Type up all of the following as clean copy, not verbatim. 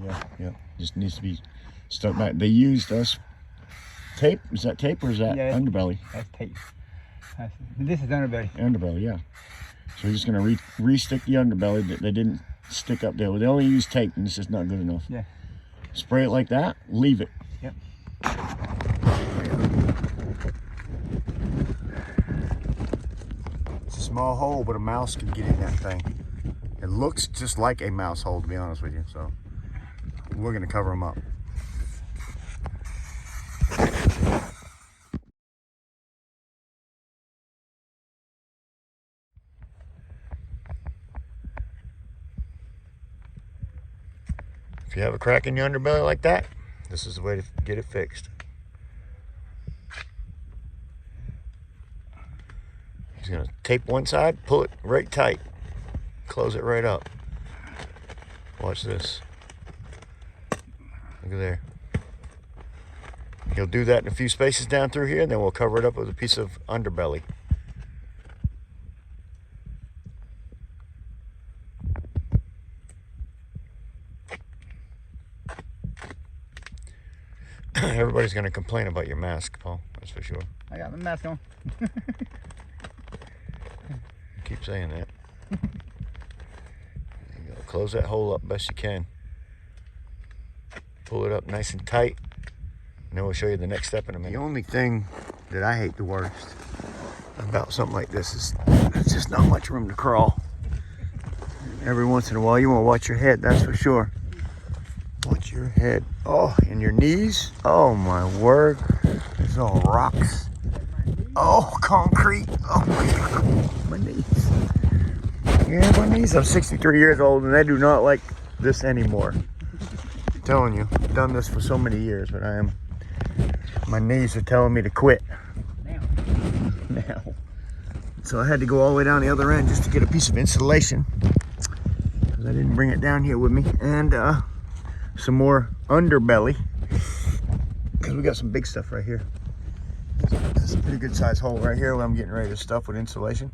Yeah. Just needs to be stuck back. They used us tape. Is that tape or is that underbelly? That's tape. This is underbelly. Underbelly, yeah. So we're just gonna re-stick the underbelly. They didn't stick up there. They only used tape, and it's just not good enough. Yeah. Spray it like that. Leave it. Yep. It's a small hole, but a mouse can get in that thing. It looks just like a mouse hole, to be honest with you. So we're gonna cover them up. If you have a crack in your underbelly like that, this is the way to get it fixed. He's gonna tape one side, pull it right tight, close it right up. Watch this. Look at there. He'll do that in a few spaces down through here, and then we'll cover it up with a piece of underbelly. Everybody's going to complain about your mask, Paul. That's for sure. I got my mask on. Keep saying that. There you go. Close that hole up best you can. Pull it up nice and tight. And then we'll show you the next step in a minute. The only thing that I hate the worst about something like this is there's just not much room to crawl. Every once in a while you want to watch your head, that's for sure. Watch your head. Oh, and your knees. Oh my word. There's all rocks. Oh, concrete. Oh my God. My knees. Yeah, my knees. I'm 63 years old and I do not like this anymore. I'm telling you, I've done this for so many years, but my knees are telling me to quit. Now. So I had to go all the way down the other end just to get a piece of insulation, because I didn't bring it down here with me, and some more underbelly, because we got some big stuff right here. That's a pretty good size hole right here where I'm getting ready to stuff with insulation.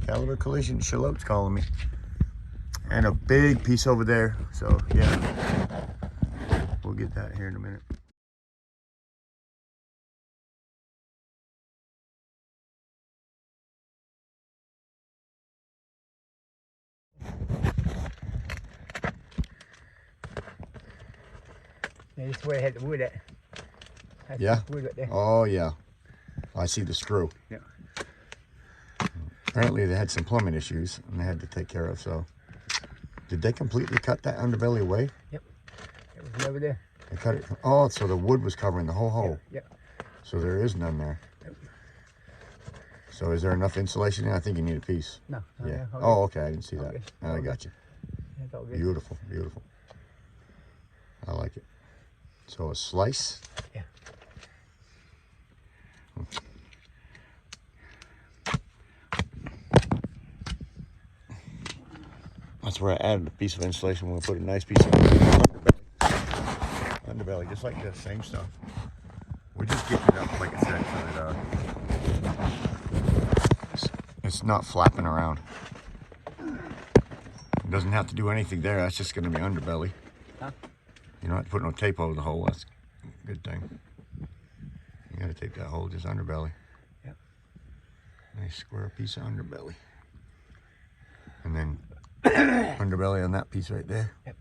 Caliber Collision, Charlotte's calling me. And a big piece over there, so yeah, we'll get that here in a minute. Yeah, this is where I had the wood at. That's Yeah? the wood right there. Oh yeah, I see the screw. Yeah. Apparently they had some plumbing issues and they had to take care of, so. Did they completely cut that underbelly away? Yep. It was over there. They cut it, oh, so the wood was covering the whole hole. Yep. So there is none there. Yep. So is there enough insulation in? I think you need a piece. No. Yeah. Oh, okay, I didn't see that. good. Now I got you. That's all good. Beautiful, beautiful. I like it. So a slice? Yeah. That's where I added a piece of insulation. We'll put a nice piece of underbelly, just like the same stuff. We're just getting it up, like I said, so that it's not flapping around. It doesn't have to do anything there. That's just going to be underbelly. Huh? You don't have to put no tape over the hole. That's a good thing. You got to tape that hole, just underbelly. Yep. Nice square piece of underbelly. And then underbelly on that piece right there. Yep.